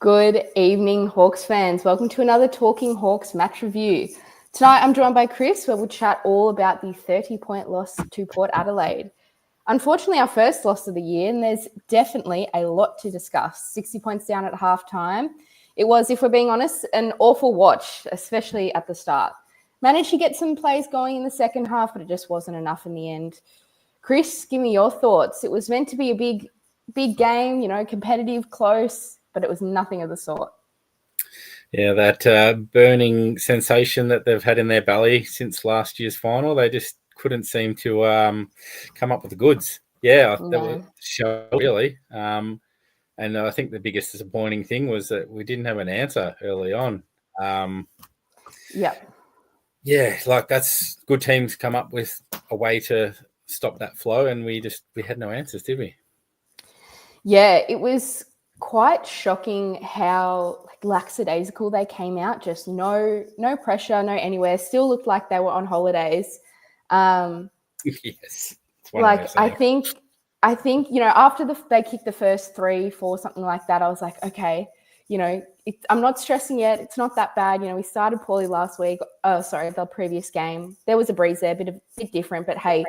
Good evening, Hawks fans. Welcome to another Talking Hawks match review. Tonight, I'm joined by Chris, where we'll chat all about the 30-point loss to Port Adelaide. Unfortunately, our first loss of the year, and there's definitely a lot to discuss. 60 points down at halftime. It was, if we're being honest, an awful watch, especially at the start. Managed to get some plays going in the second half, but it just wasn't enough in the end. Chris, give me your thoughts. It was meant to be a big game, competitive, close, but it was nothing of the sort. Yeah, that burning sensation that they've had in their belly since last year's final, they just couldn't seem to come up with the goods. Yeah, that was show really. And I think the biggest disappointing thing was that we didn't have an answer early on. Yeah, like that's good teams come up with a way to stop that flow, and we had no answers, did we? Yeah, it was quite shocking how lackadaisical they came out. Just no pressure, no anywhere. Still looked like they were on holidays. Yes. I think after they kicked the first 3-4, something like that, I was like, okay, I'm not stressing yet. It's not that bad. We started poorly last week. The previous game. There was a breeze there, a bit different. But hey,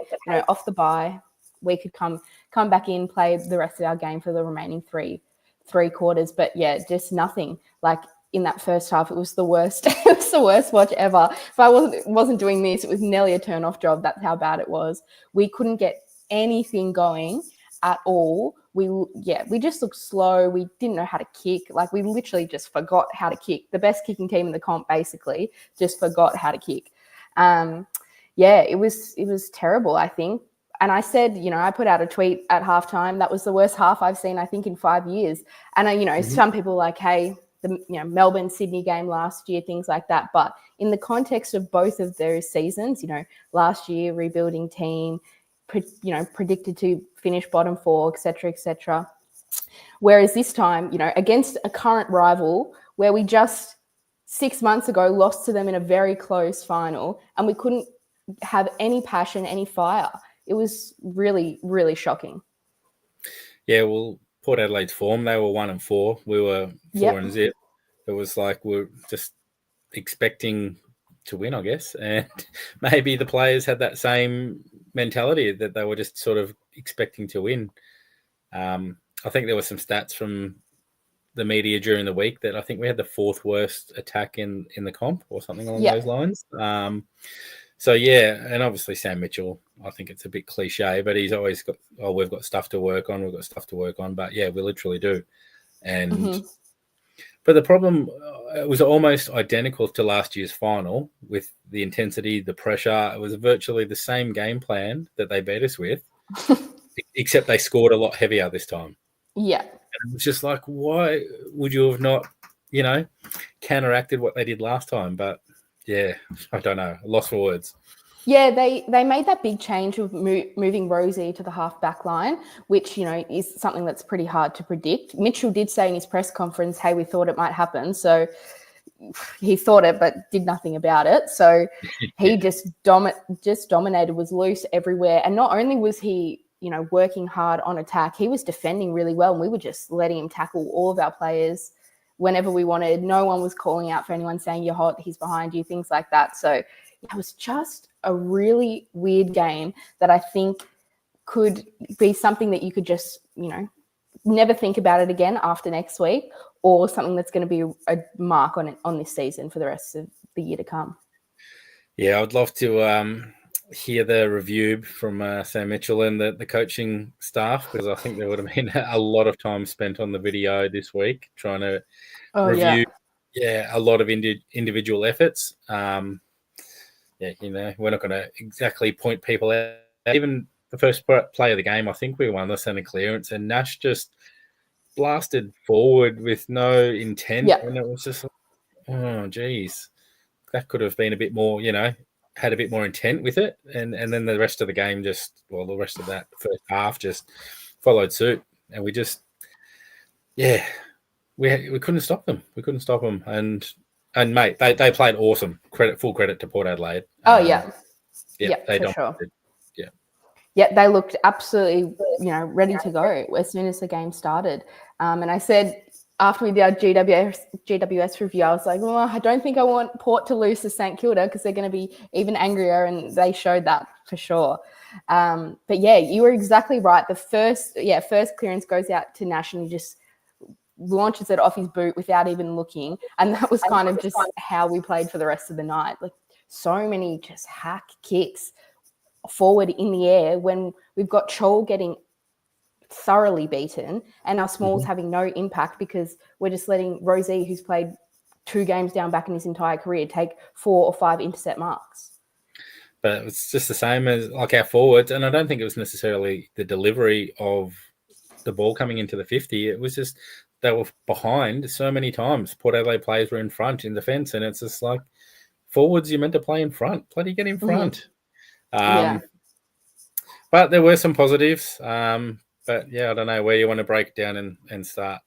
off the bye, we could come back in, play the rest of our game for the remaining three quarters. But yeah, just nothing. Like in that first half, it was the worst. It was the worst watch ever. If I wasn't doing this, it was nearly a turn-off job. That's how bad it was. We couldn't get anything going at all. We just looked slow. We didn't know how to kick. We literally just forgot how to kick. The best kicking team in the comp basically just forgot how to kick. It was terrible, I think. And I said, I put out a tweet at halftime. That was the worst half I've seen, I think, in 5 years. And some people like, hey, the Melbourne Sydney game last year, things like that. But in the context of both of those seasons, last year rebuilding team, predicted to finish bottom 4, et cetera. Whereas this time, against a current rival where we just 6 months ago lost to them in a very close final, and we couldn't have any passion, any fire. It was really, really shocking. Yeah, well, Port Adelaide's form, they were 1-4. We were 4-0. It was like we're just expecting to win, I guess. And maybe the players had that same mentality that they were just sort of expecting to win. I think there were some stats from the media during the week that I think we had the 4th worst attack in the comp or something along those lines. And obviously Sam Mitchell, I think it's a bit cliche, but he's always got, we've got stuff to work on. But yeah, we literally do. And but the problem, it was almost identical to last year's final with the intensity, the pressure. It was virtually the same game plan that they beat us with, except they scored a lot heavier this time. Yeah. And it was just like, why would you have not, counteracted what they did last time? But yeah, I don't know. Lost for words. Yeah, they made that big change of moving Rosie to the half-back line, which, is something that's pretty hard to predict. Mitchell did say in his press conference, hey, we thought it might happen. So he thought it, but did nothing about it. So he just dominated, was loose everywhere. And not only was he, working hard on attack, he was defending really well. And we were just letting him tackle all of our players whenever we wanted. No one was calling out for anyone saying you're hot, he's behind you, things like that. So it was just a really weird game that I think could be something that you could just, never think about it again after next week, or something that's going to be a mark on this season for the rest of the year to come. Yeah, I'd love to hear the review from Sam Mitchell and the coaching staff, because I think there would have been a lot of time spent on the video this week trying to review a lot of individual efforts. We're not going to exactly point people out. Even the first play of the game, I think we won the centre clearance, and Nash just blasted forward with no intent. And it was just like, oh, geez, that could have been a bit more, had a bit more intent with it. And then the rest of the game the rest of that first half just followed suit. And we just, we couldn't stop them. And mate, they played awesome. Full credit to Port Adelaide. They for sure. Yeah, they looked absolutely, ready to go as soon as the game started. And I said after we did our GWS review, I was like, well, I don't think I want Port to lose to St Kilda because they're going to be even angrier, and they showed that for sure. But yeah, you were exactly right. The first clearance goes out to Nash and he just launches it off his boot without even looking, and that was kind of just how we played for the rest of the night. Like so many just hack kicks forward in the air when we've got Chol getting thoroughly beaten and our smalls having no impact because we're just letting Rosie, who's played 2 games down back in his entire career, take 4 or 5 intercept marks. But it's just the same as like our forwards, and I don't think it was necessarily the delivery of the ball coming into the 50. It was just they were behind so many times. Port Adelaide players were in front in defence, and it's just like forwards, you're meant to play in front. Bloody get in front. Yeah. But there were some positives. But yeah, I don't know where you want to break it down and start.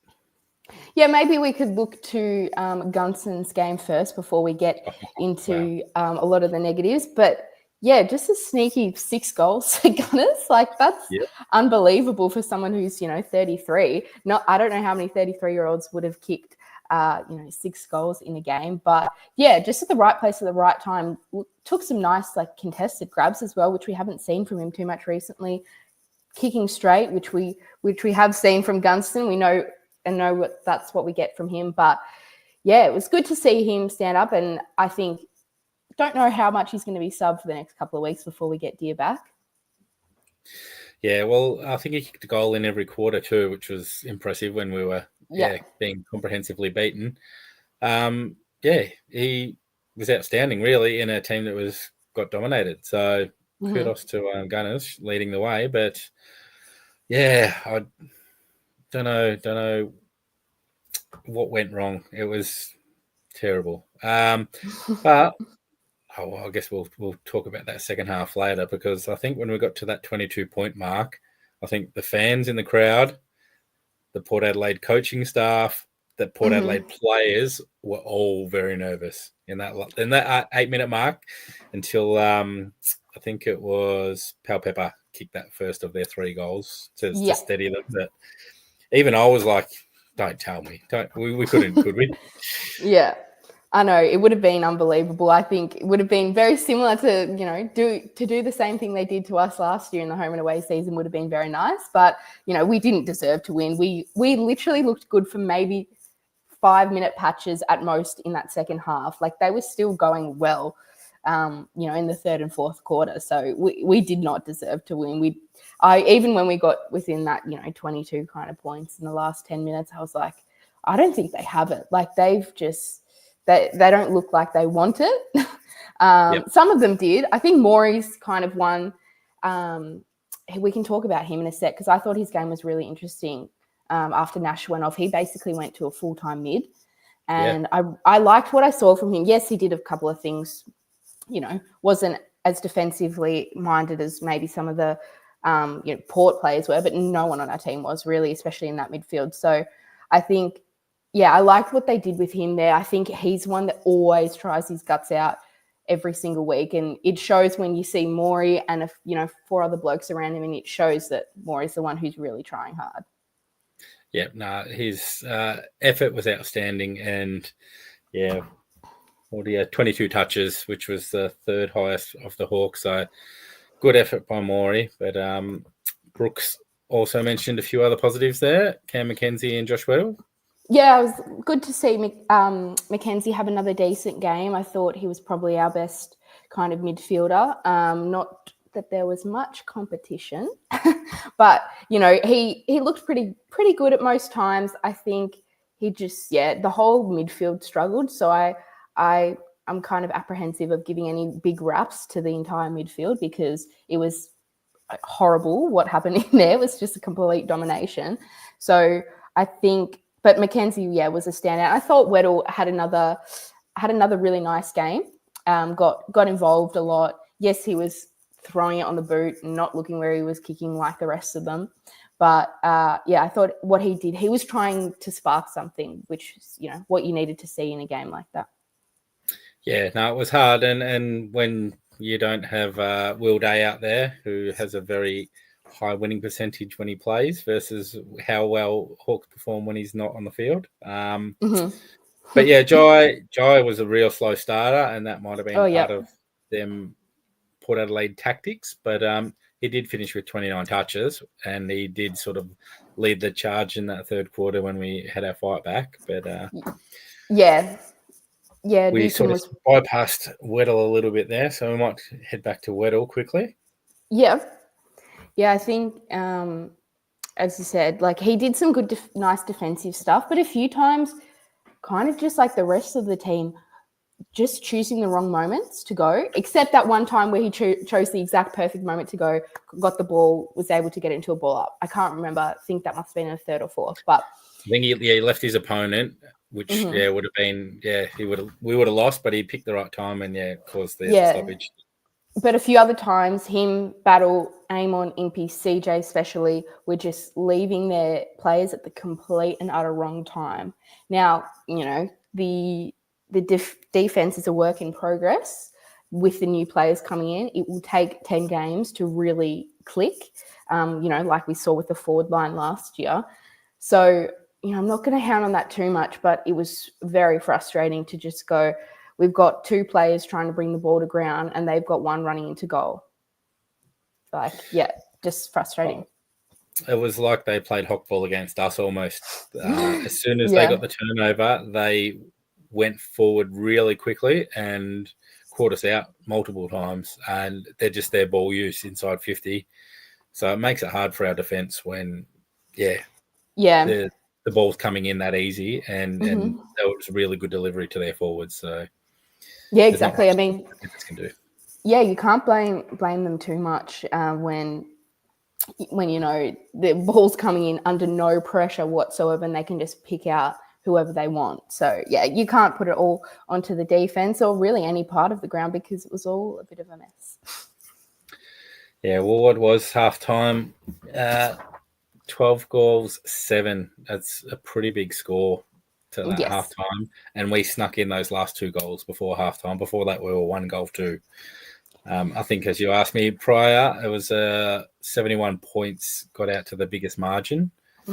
Yeah, maybe we could look to Gunson's game first before we get into a lot of the negatives. But yeah, just a sneaky 6 goals for Gunners. Like that's unbelievable for someone who's, 33. I don't know how many 33-year-olds would have kicked, 6 goals in a game. But yeah, just at the right place at the right time. Took some nice contested grabs as well, which we haven't seen from him too much recently. Kicking straight, which we have seen from Gunston. We know that's what we get from him. But yeah, it was good to see him stand up, and I think don't know how much he's going to be subbed for the next couple of weeks before we get Deer back. Yeah, well, I think he kicked a goal in every quarter too, which was impressive when we were being comprehensively beaten. He was outstanding really in a team that got dominated. So kudos to Gunners leading the way, but yeah, I don't know what went wrong. It was terrible. But I guess we'll talk about that second half later, because I think when we got to that 22-point mark, I think the fans in the crowd, the Port Adelaide coaching staff, the Port Adelaide players were all very nervous in that 8-minute mark until I think it was Pal Pepper kicked that first of their 3 goals to steady them. But even I was like, don't tell me. We couldn't, could we? Yeah, I know. It would have been unbelievable. I think it would have been very similar to, do the same thing they did to us last year in the home and away season would have been very nice. But, we didn't deserve to win. We literally looked good for maybe 5-minute patches at most in that second half. Like they were still going well, in the third and fourth quarter. So we did not deserve to win. Even when we got within that, 22 kind of points in the last 10 minutes, I was like, I don't think they have it. Like they've just, they don't look like they want it. Some of them did. I think Maury's kind of one. We can talk about him in a sec because I thought his game was really interesting. After Nash went off, he basically went to a full-time mid. And I liked what I saw from him. Yes, he did a couple of things, wasn't as defensively minded as maybe some of the Port players were, but no one on our team was really, especially in that midfield. So I think, I liked what they did with him there. I think he's one that always tries his guts out every single week. And it shows when you see Maury and, 4 other blokes around him, and it shows that Maury's the one who's really trying hard. Yeah, no, his effort was outstanding, and 22 touches, which was the 3rd highest of the Hawks. So good effort by Maury. But Brooks also mentioned a few other positives there. Cam Mackenzie and Josh Weddle. Yeah, it was good to see Mackenzie have another decent game. I thought he was probably our best kind of midfielder. Not that there was much competition, but he looked pretty good at most times. I think he just the whole midfield struggled. So I'm kind of apprehensive of giving any big raps to the entire midfield because it was horrible. What happened in there was just a complete domination. So I think, but Mackenzie, was a standout. I thought Weddle had another really nice game. Got involved a lot. Yes, he was throwing it on the boot and not looking where he was kicking like the rest of them. But I thought what he did, he was trying to spark something, which is, what you needed to see in a game like that. Yeah, no, it was hard. And when you don't have Will Day out there, who has a very high winning percentage when he plays versus how well Hawks perform when he's not on the field. But yeah, Jai was a real slow starter, and that might have been part of them Port Adelaide tactics. But he did finish with 29 touches, and he did sort of lead the charge in that third quarter when we had our fight back. But we sort of bypassed Weddle a little bit there, so we might head back to Weddle quickly. Yeah, I think as you said, like he did some good, nice defensive stuff, but a few times, kind of just like the rest of the team, just choosing the wrong moments to go, except that one time where he chose the exact perfect moment to go, got the ball, was able to get into a ball up. I can't remember. I think that must have been a third or fourth. But I think he left his opponent, which would have been we would have lost, but he picked the right time and caused the stoppage. But a few other times, him, Battle, Amon, Impey, CJ especially, were just leaving their players at the complete and utter wrong time. Now, the defense is a work in progress with the new players coming in. It will take 10 games to really click, like we saw with the forward line last year. So, I'm not going to hound on that too much, but it was very frustrating to just go, we've got two players trying to bring the ball to ground and they've got one running into goal. Just frustrating. It was like they played hockball against us almost. As soon as they got the turnover, they went forward really quickly and caught us out multiple times. And they're just their ball use inside 50. So it makes it hard for our defence when, the ball's coming in that easy and that was a really good delivery to their forwards. So exactly. I mean, can do. You can't blame them too much when the ball's coming in under no pressure whatsoever and they can just pick out whoever they want. So you can't put it all onto the defense or really any part of the ground because it was all a bit of a mess. Yeah, well, what was half time? 12 goals, 7. That's a pretty big score to that half time. And we snuck in those last 2 goals before half time. Before that, we were 1 goal 2. I think, as you asked me prior, it was 71 points got out to the biggest margin,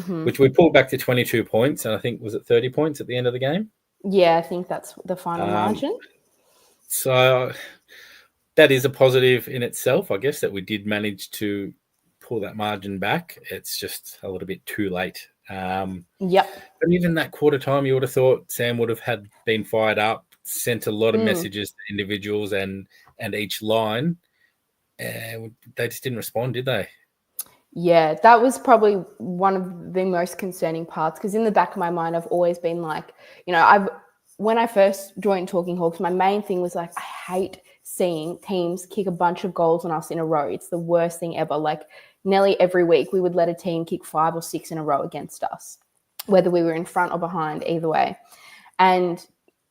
which we pulled back to 22 points. And I think, was it 30 points at the end of the game? Yeah, I think that's the final margin. So that is a positive in itself, I guess, that we did manage to pull that margin back. It's just a little bit too late. But even that quarter time, you would have thought Sam would have been fired up, sent a lot of messages to individuals and each line. They just didn't respond, did they? Yeah, that was probably one of the most concerning parts because in the back of my mind, I've always been like, when I first joined Talking Hawks, my main thing was like, I hate seeing teams kick a bunch of goals on us in a row. It's the worst thing ever. Like nearly every week we would let a team kick 5 or 6 in a row against us, whether we were in front or behind, either way. And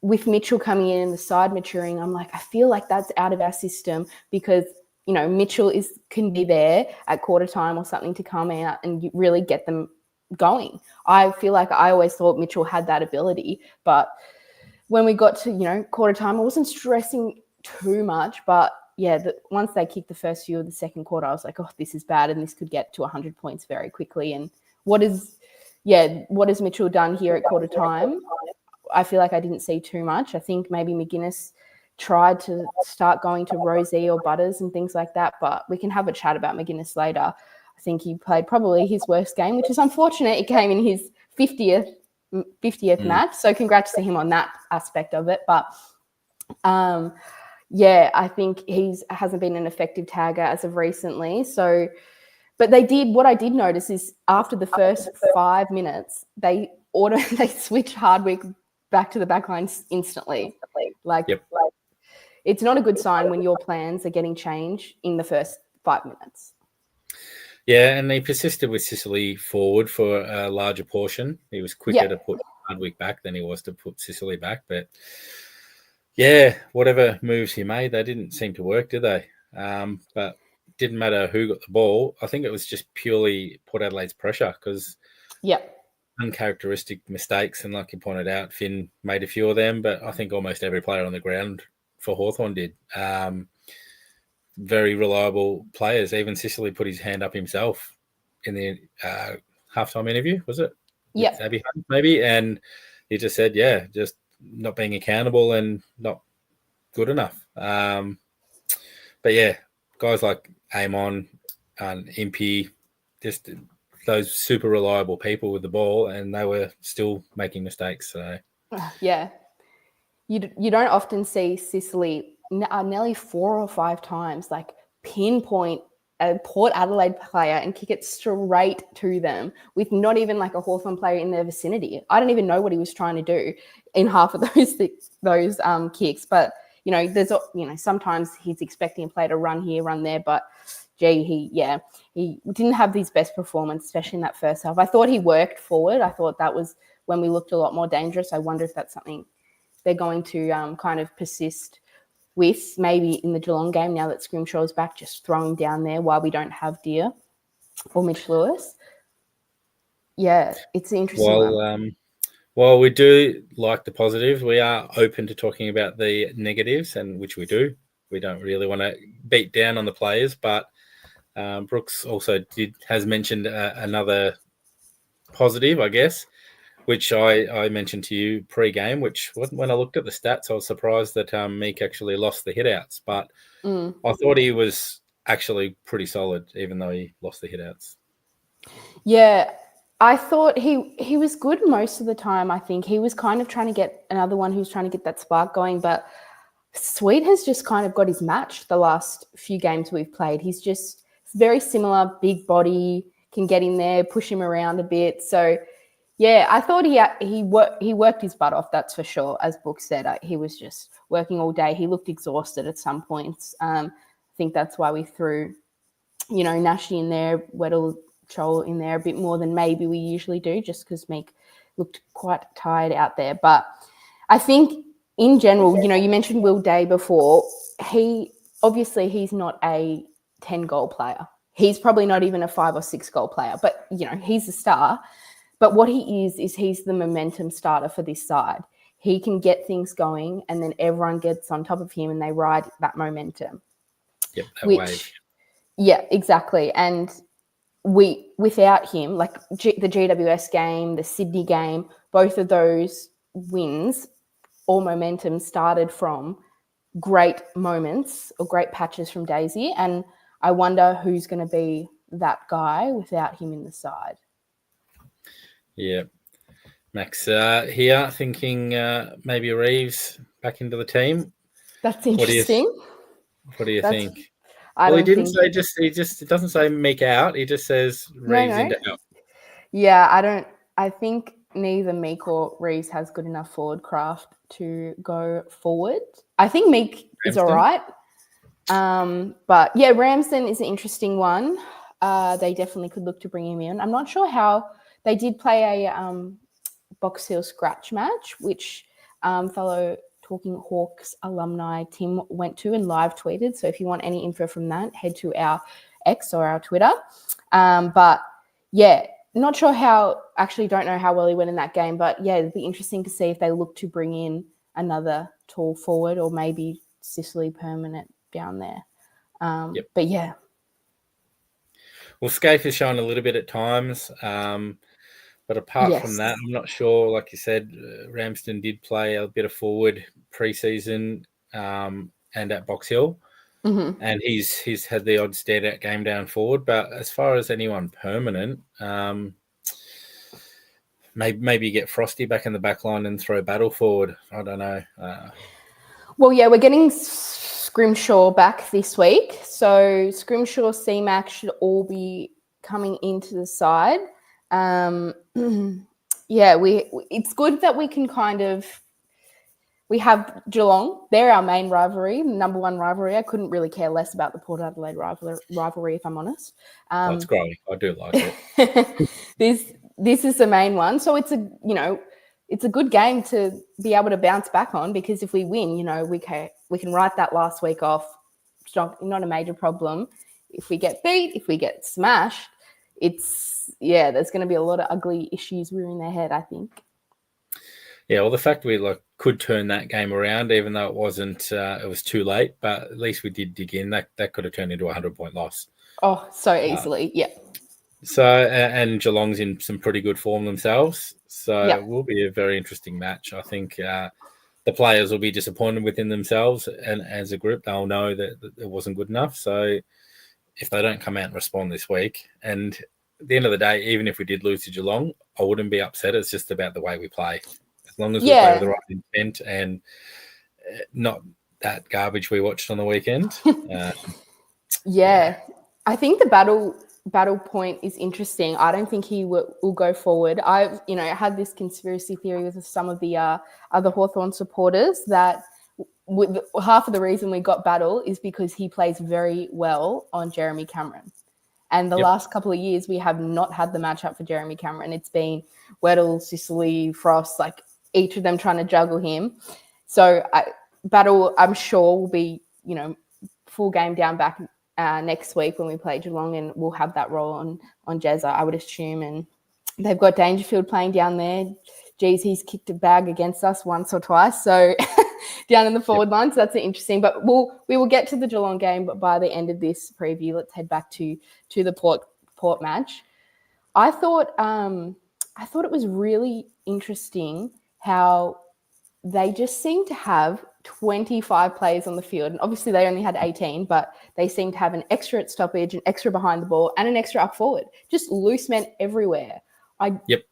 with Mitchell coming in and the side maturing, I'm like, I feel like that's out of our system because, Mitchell can be there at quarter time or something to come out and really get them going. I feel like I always thought Mitchell had that ability, but when we got to, quarter time, I wasn't stressing too much, but once they kicked the first few of the second quarter, I was like, oh, this is bad and this could get to 100 points very quickly. And what has Mitchell done here at quarter time? I feel like I didn't see too much. I think maybe McGuinness tried to start going to Rosie or Butters and things like that, but we can have a chat about McGuinness later. I think he played probably his worst game, which is unfortunate. It came in his 50th match. So congrats to him on that aspect of it. But I think hasn't been an effective tagger as of recently. So, but what I did notice is after the first 5 minutes, they switched Hardwick back to the back line instantly. It's not a good sign when your plans are getting changed in the first 5 minutes. Yeah, and they persisted with Sicily forward for a larger portion. He was quicker to put Hardwick back than he was to put Sicily back. But, whatever moves he made, they didn't seem to work, did they? But it didn't matter who got the ball. I think it was just purely Port Adelaide's pressure because uncharacteristic mistakes. And like you pointed out, Finn made a few of them, but I think almost every player on the ground for Hawthorn did. very reliable players. Even Sicily put his hand up himself in the halftime interview, was it? Yeah. With Abby Hunt, maybe. And he just said, yeah, just not being accountable and not good enough. But yeah, guys like Amon and Impey, just those super reliable people with the ball, and they were still making mistakes. So yeah, you don't often see Sicily nearly 4 or 5 times like pinpoint a Port Adelaide player and kick it straight to them with not even like a Hawthorn player in their vicinity. I don't even know what he was trying to do in half of those kicks, but there's sometimes he's expecting a player to run here, run there, but gee, he didn't have his best performance, especially in that first half. I thought he worked forward. I thought that was when we looked a lot more dangerous. I wonder if that's something they're going to kind of persist with, maybe in the Geelong game now that Scrimshaw's back, just throwing down there while we don't have Deer or Mitch Lewis. Yeah, it's an interesting one. While we do like the positives, we are open to talking about the negatives, and which we do. We don't really want to beat down on the players, but Brooks also has mentioned another positive, I guess, which I mentioned to you pre-game, which when I looked at the stats, I was surprised that Meek actually lost the hitouts, but I thought he was actually pretty solid, even though he lost the hitouts. Yeah, I thought he was good most of the time. I think he was kind of trying to get another one who's trying to get that spark going, but Sweet has just kind of got his match the last few games we've played. He's just very similar, big body, can get in there, push him around a bit. So, yeah, I thought he worked his butt off, that's for sure. As Brooks said, he was just working all day. He looked exhausted at some points. I think that's why we threw, Nashi in there, Weddle, Chol in there a bit more than maybe we usually do, just because Meek looked quite tired out there. But I think in general, you mentioned Will Day before. He's not a 10-goal player. He's probably not even a 5 or 6 goal player, but he's a star. But what he is he's the momentum starter for this side. He can get things going, and then everyone gets on top of him and they ride that momentum. Yep, that wave. Yeah, exactly. And without him, like the GWS game, the Sydney game, both of those wins or momentum started from great moments or great patches from Daisy. And I wonder who's going to be that guy without him in the side. Yeah. Max here thinking maybe Reeves back into the team. That's interesting. What do you think? He it doesn't say Meek out. He just says Reeves into out. Yeah, I think neither Meek or Reeves has good enough forward craft to go forward. I think Meek is all right. But yeah, Ramsden is an interesting one. They definitely could look to bring him in. I'm not sure how they did play a Box Hill scratch match, which fellow Talking Hawks alumni Tim went to and live tweeted. So if you want any info from that, head to our X or our Twitter. But yeah, not sure don't know how well he went in that game, but yeah, it'd be interesting to see if they look to bring in another tall forward or maybe Sicily permanent down there. But yeah. Well, Scaife has shown a little bit at times. But apart from that, I'm not sure. Like you said, Ramsden did play a bit of forward pre-season and at Box Hill. Mm-hmm. And he's had the odd standout game down forward. But as far as anyone permanent, maybe get Frosty back in the back line and throw Battle forward. I don't know. Well, yeah, we're getting Scrimshaw back this week. So Scrimshaw, C-Mac should all be coming into the side. Yeah, it's good that we can we have Geelong. They're our main rivalry, number one rivalry. I couldn't really care less about the Port Adelaide rivalry, if I'm honest. It's growing. I do like it. This is the main one. So it's a good game to be able to bounce back on, because if we win, we can write that last week off. It's not a major problem. If we get beat, if we get smashed, there's going to be a lot of ugly issues rearing their head, I think. Yeah, well, the fact we could turn that game around, even though it wasn't. It was too late, but at least we did dig in. That could have turned into a 100-point loss. Oh, so easily, yeah. So, and Geelong's in some pretty good form themselves. So Yeah. it will be a very interesting match. I think the players will be disappointed within themselves, and as a group, they'll know that it wasn't good enough. So if they don't come out and respond this week, and at the end of the day, even if we did lose to Geelong, I wouldn't be upset. It's just about the way we play. As long as we play with the right intent and not that garbage we watched on the weekend. I think the battle point is interesting. I don't think he will go forward. I've had this conspiracy theory with some of the other Hawthorn supporters that half of the reason we got Battle is because he plays very well on Jeremy Cameron. And the last couple of years, we have not had the matchup for Jeremy Cameron. It's been Weddle, Sicily, Frost, like each of them trying to juggle him. So Battle, I'm sure, will be, full game down back next week when we play Geelong, and we'll have that role on Jezza, I would assume. And they've got Dangerfield playing down there. Geez, he's kicked a bag against us once or twice. So down in the forward line, so that's interesting. But we will get to the Geelong game, but by the end of this preview, let's head back to the Port match. I thought it was really interesting how they just seemed to have 25 players on the field. And obviously they only had 18, but they seemed to have an extra at stoppage, an extra behind the ball, and an extra up forward. Just loose men everywhere.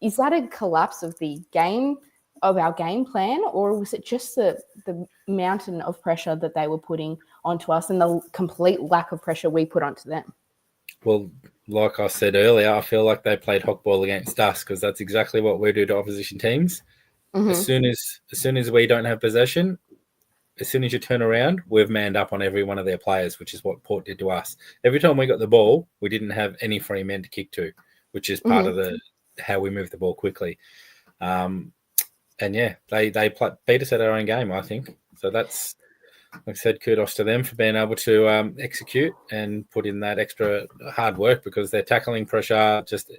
Is that a collapse of our game plan, or was it just the mountain of pressure that they were putting onto us and the complete lack of pressure we put onto them? Well, like I said earlier, I feel like they played hawkball against us, because that's exactly what we do to opposition teams. Mm-hmm. As soon as we don't have possession, as soon as you turn around, we've manned up on every one of their players, which is what Port did to us. Every time we got the ball, we didn't have any free men to kick to, which is part of how we move the ball quickly. And yeah, they beat us at our own game, I think. So that's, like I said, kudos to them for being able to execute and put in that extra hard work, because their tackling pressure, just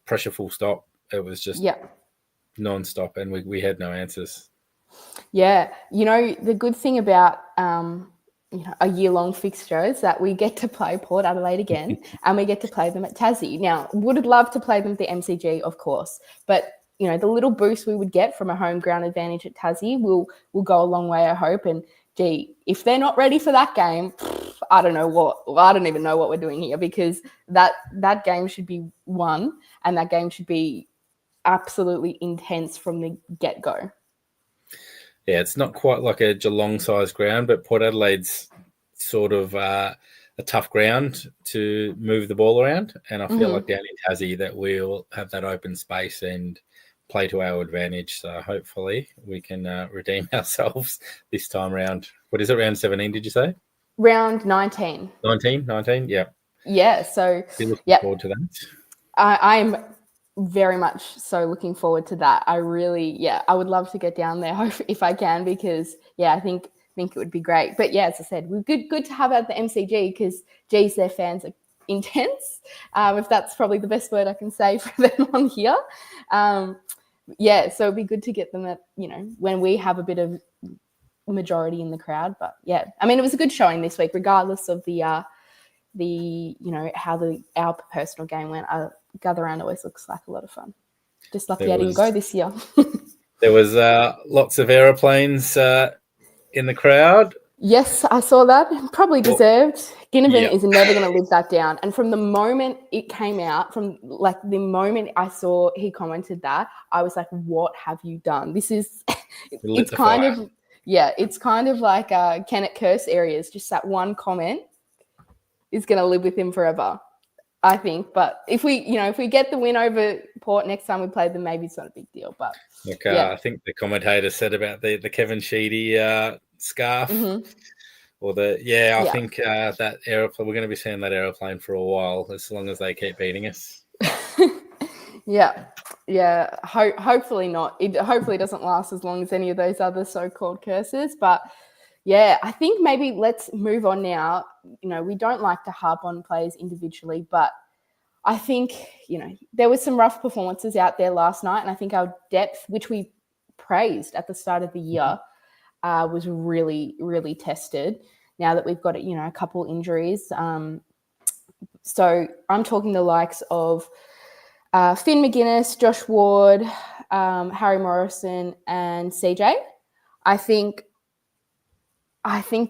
pressure full stop. It was just non-stop, and we had no answers. Yeah. The good thing about a year-long fixture is that we get to play Port Adelaide again and we get to play them at Tassie. Now, would love to play them at the MCG, of course, but the little boost we would get from a home ground advantage at Tassie will go a long way, I hope. And if they're not ready for that game, I don't even know what we're doing here, because that game should be won, and that game should be absolutely intense from the get-go. Yeah, it's not quite like a Geelong-sized ground, but Port Adelaide's sort of a tough ground to move the ball around. And I feel like down in Tassie that we'll have that open space and play to our advantage. So hopefully we can redeem ourselves this time round. What is it, round 17, did you say? Round 19. 19, yeah. Yeah, so looking forward to that. I'm very much so looking forward to that. I would love to get down there if I can, because I think it would be great. But yeah, as I said, we're good to have at the MCG, because geez, their fans are intense. If that's probably the best word I can say for them on here. So it'd be good to get them at when we have a bit of majority in the crowd. But yeah, I mean, it was a good showing this week, regardless of the how our personal game went. Gather Round always looks like a lot of fun. Just lucky I didn't go this year. There was lots of aeroplanes in the crowd. Yes, I saw that. Probably deserved. Ginnivan is never going to live that down. And from the moment it came out, from like the moment I saw he commented that, I was like, what have you done? This is, it's kind of like Kennett Curse areas. Just that one comment is going to live with him forever, I think. But if we get the win over Port next time we play them, maybe it's not a big deal. But I think the commentator said about the Kevin Sheedy scarf, or I think that aeroplane. We're going to be seeing that aeroplane for a while, as long as they keep beating us. Hopefully not. It hopefully doesn't last as long as any of those other so-called curses, but. Yeah, I think maybe let's move on now. We don't like to harp on players individually, but I think, there were some rough performances out there last night, and I think our depth, which we praised at the start of the year was really, really tested now that we've got, a couple injuries. So I'm talking the likes of Finn McGuinness, Josh Ward, Harry Morrison, and CJ. I think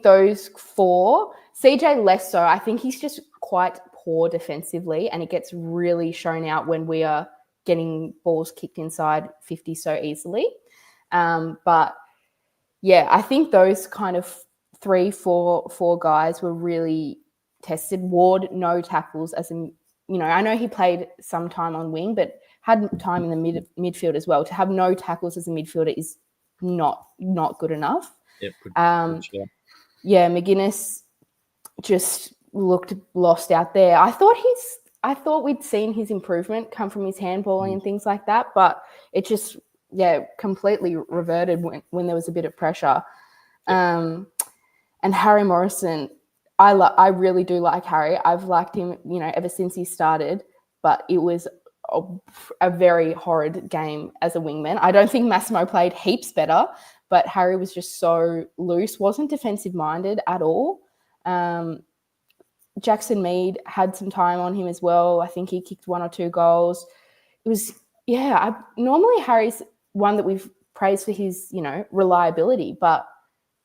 those four, CJ less so. I think he's just quite poor defensively, and it gets really shown out when we are getting balls kicked inside 50 so easily. But yeah, I think those kind of 4 guys were really tested. Ward, no tackles as in, I know he played some time on wing, but had time in the midfield as well. To have no tackles as a midfielder is not good enough. Yep, yeah, McGuinness just looked lost out there. I thought we'd seen his improvement come from his handballing and things like that, but it just completely reverted when there was a bit of pressure. And Harry Morrison, I really do like Harry. I've liked him, ever since he started, but it was a very horrid game as a wingman. I don't think Massimo played heaps better, but Harry was just so loose, wasn't defensive minded at all. Jackson Mead had some time on him as well. I think he kicked 1 or 2 goals. It was, normally Harry's one that we've praised for his, reliability, but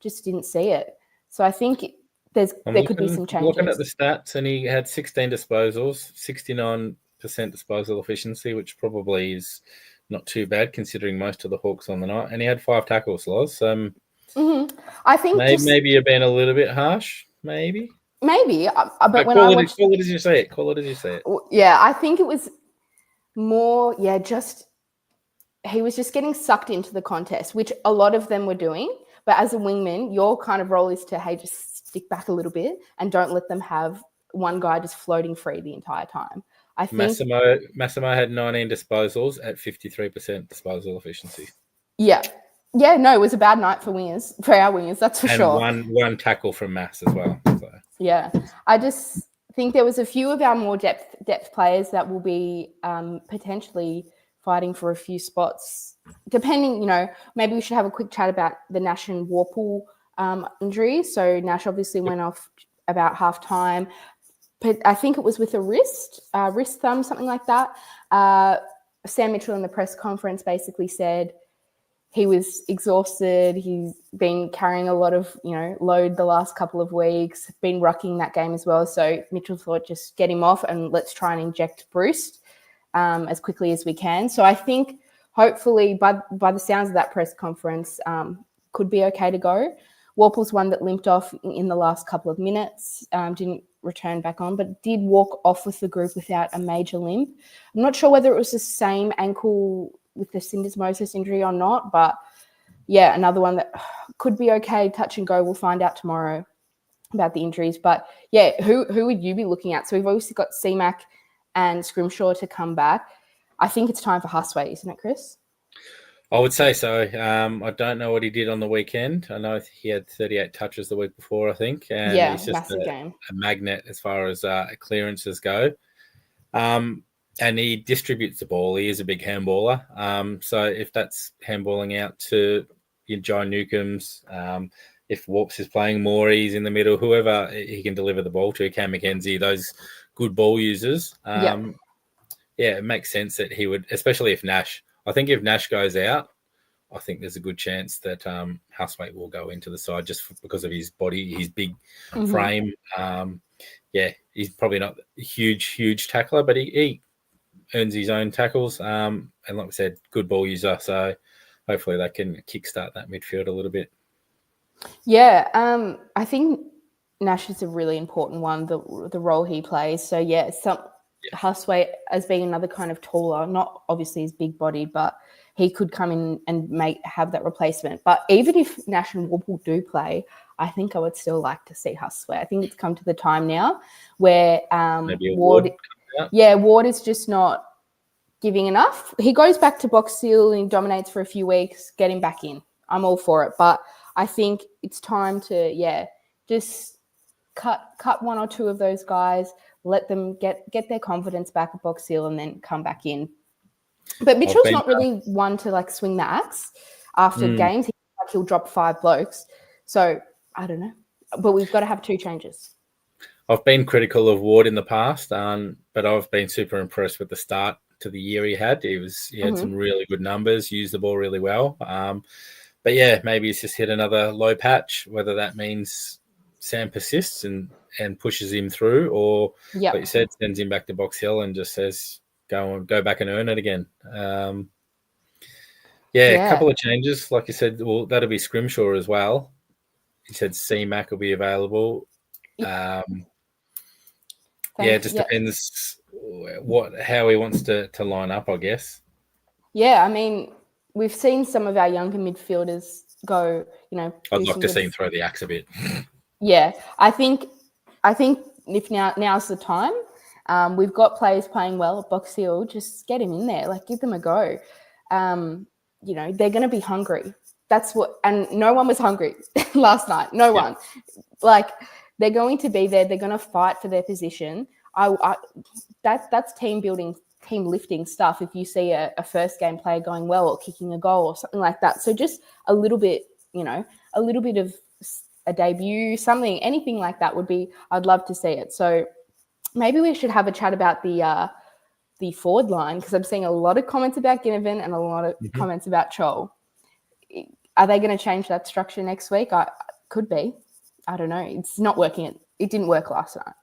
just didn't see it. So I think there could be some changes. Looking at the stats, and he had 16 disposals, 69% disposal efficiency, which probably is not too bad considering most of the Hawks on the night. And he had 5 tackles, Loz. I think maybe you've been a little bit harsh, maybe. But when call it as you say it. Call it as you say it. Yeah, I think it was more, just he was just getting sucked into the contest, which a lot of them were doing. But as a wingman, your kind of role is to, just stick back a little bit and don't let them have one guy just floating free the entire time. I think Massimo had 19 disposals at 53% disposal efficiency. Yeah, no, it was a bad night for our wingers, that's for sure. One tackle from Mass as well. So. Yeah, I just think there was a few of our more depth players that will be potentially fighting for a few spots, depending, maybe we should have a quick chat about the Nash and Warple injury. So Nash obviously went off about half time, but I think it was with a wrist thumb, something like that. Sam Mitchell in the press conference basically said he was exhausted. He's been carrying a lot of, load the last couple of weeks, been rucking that game as well. So Mitchell thought, just get him off and let's try and inject Bruce as quickly as we can. So I think hopefully by the sounds of that press conference, could be okay to go. Warple's one that limped off in the last couple of minutes, didn't return back on, but did walk off with the group without a major limp. I'm not sure whether it was the same ankle with the syndesmosis injury or not, but another one that could be okay, touch and go. We'll find out tomorrow about the injuries. But who would you be looking at? So we've obviously got C-Mac and Scrimshaw to come back. I think it's time for Hustway, isn't it, Chris? I would say so. I don't know what he did on the weekend. I know he had 38 touches the week before, I think. And he's just a magnet as far as clearances go. And he distributes the ball. He is a big handballer. So if that's handballing out to Joe Newcomb's, if Warps is playing more, he's in the middle, whoever he can deliver the ball to, Cam McKenzie, those good ball users. It makes sense that he would, especially if Nash. I think if Nash goes out, I think there's a good chance that Housemate will go into the side just because of his body, his big frame. He's probably not a huge tackler, but he earns his own tackles. And like we said, good ball user. So hopefully they can kickstart that midfield a little bit. Yeah, I think Nash is a really important one, the role he plays. So, Hustway as being another kind of taller, not obviously his big body, but he could come in and have that replacement. But even if Nash and Warple do play, I think I would still like to see Hustway. I think it's come to the time now where Ward is just not giving enough. He goes back to box seal and he dominates for a few weeks, get him back in. I'm all for it. But I think it's time to, just cut one or two of those guys, let them get their confidence back at box seal and then come back in. But Mitchell's not really one to swing the axe. after games. He'll drop 5 blokes. So I don't know. But we've got to have 2 changes. I've been critical of Ward in the past, but I've been super impressed with the start to the year he had. He had some really good numbers, used the ball really well. But yeah, maybe he's just hit another low patch, whether that means Sam persists and pushes him through, or like you said, sends him back to Box Hill and just says, go back and earn it again. A couple of changes. Like you said, well, that'll be Scrimshaw as well. He said C-Mac will be available. It just depends how he wants to line up, I guess. Yeah, I mean, we've seen some of our younger midfielders go, I'd like to see him throw the axe a bit. Yeah, I think if now's the time. We've got players playing well at Box Hill. Just get him in there, give them a go. They're going to be hungry. And no one was hungry last night. No one. They're going to be there. They're going to fight for their position. That's team building, team lifting stuff. If you see a first game player going well or kicking a goal or something like that. So just a little bit of a debut, something, anything like that I'd love to see it. So maybe we should have a chat about the forward line, because I'm seeing a lot of comments about Ginnivan and a lot of comments about Chol. Are they going to change that structure next week? Could be. I don't know. It's not working. It didn't work last night.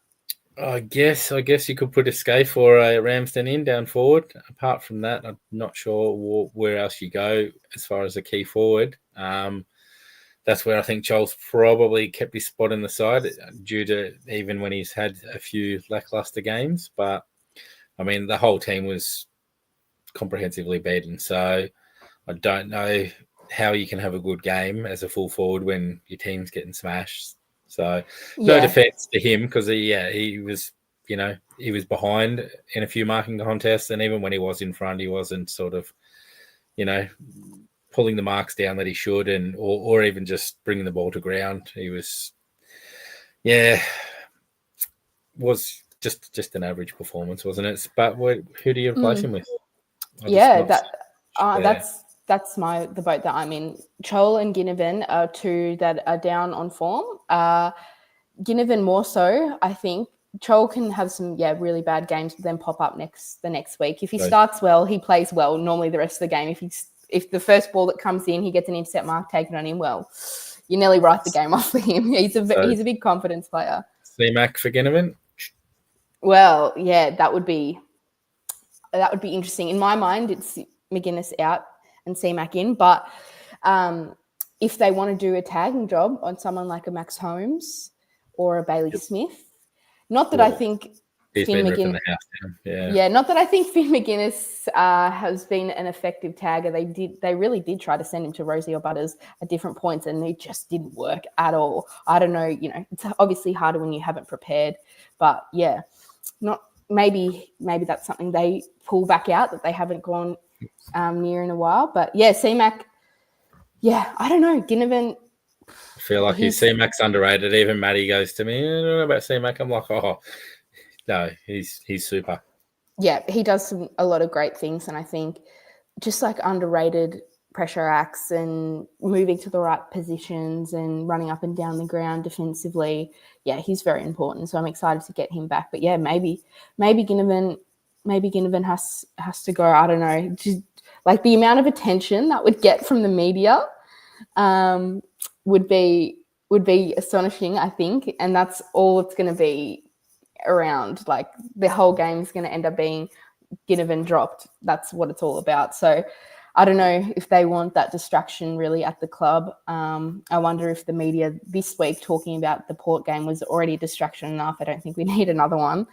I guess you could put a Scaife or a Ramsden in down forward. Apart from that, I'm not sure where else you go as far as a key forward. That's where I think Chol's probably kept his spot in the side due to even when he's had a few lackluster games. But, I mean, the whole team was comprehensively beaten. So I don't know how you can have a good game as a full forward when your team's getting smashed. So no defense to him, because he was, he was behind in a few marking contests, and even when he was in front, he wasn't sort of, pulling the marks down that he should, and or even just bringing the ball to ground. He was, was just an average performance, wasn't it? But who do you replace him with? That's the boat that I'm in. Chol and Ginnivan are 2 that are down on form. Ginnivan more so, I think. Chol can have some really bad games, but then pop up the next week. If he starts well, he plays well. Normally the rest of the game, if the first ball that comes in, he gets an intercept mark taken on him, well, you nearly write the game off for him. He's a big confidence player. C-Mac for Ginnivan? Well, that would be interesting. In my mind, it's McGuinness out and C-Mac in, but if they want to do a tagging job on someone like a Max Holmes or a Bailey Smith, not that I think he's Finn been ripping McGuinness, the house down. not that I think Finn McGuinness has been an effective tagger. They really did try to send him to Rosie or Butters at different points, and it just didn't work at all. I don't know, it's obviously harder when you haven't prepared, but maybe that's something they pull back out that they haven't gone near in a while. But C-Mac, I don't know. Ginnivan, I feel like C-Mac's underrated. Even Maddie goes to me, I don't know about C-Mac. I'm like, no, he's super. Yeah, he does a lot of great things, and I think just underrated pressure acts and moving to the right positions and running up and down the ground defensively. Yeah, he's very important. So I'm excited to get him back. But maybe Ginnivan has to go. I don't know. Just, the amount of attention that would get from the media would be astonishing, I think. And that's all it's going to be around. The whole game is going to end up being Ginnivan dropped. That's what it's all about. So I don't know if they want that distraction really at the club. I wonder if the media this week talking about the Port game was already a distraction enough. I don't think we need another one.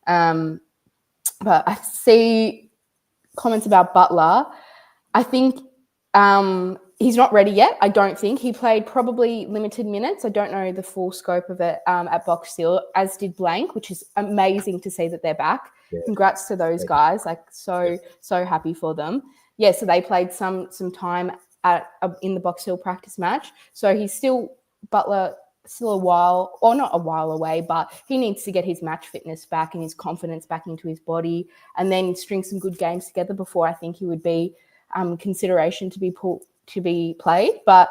But I see comments about Butler. I think he's not ready yet. I don't think. He played probably limited minutes. I don't know the full scope of it at Box Hill, as did Blank, which is amazing to see that they're back. Yeah. Congrats to those guys. So happy for them. Yeah, so they played some time in the Box Hill practice match. So Butler still a while, or not a while away, but he needs to get his match fitness back and his confidence back into his body, and then string some good games together before I think he would be consideration to be to be played. But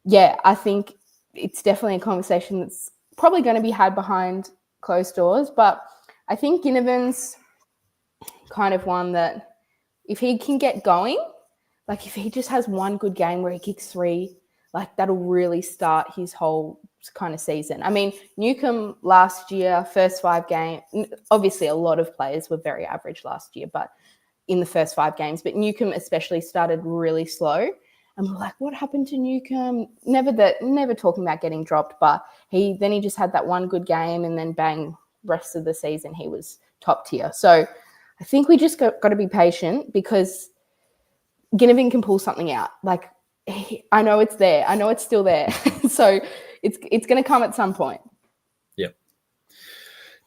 yeah, I think it's definitely a conversation that's probably going to be had behind closed doors. But I think Ginnivan's kind of one that if he can get going, like if he just has one good game where he kicks 3, like that'll really start his whole kind of season. I mean, Newcomb last year, first 5 games, obviously a lot of players were very average last year, but in the first 5 games, but Newcomb especially started really slow. And we're like, what happened to Newcomb? Never talking about getting dropped, but he just had that one good game, and then bang, rest of the season he was top tier. So I think we just got to be patient, because Ginnivan can pull something out. Like, I know it's there. I know it's still there. So it's going to come at some point. Yep.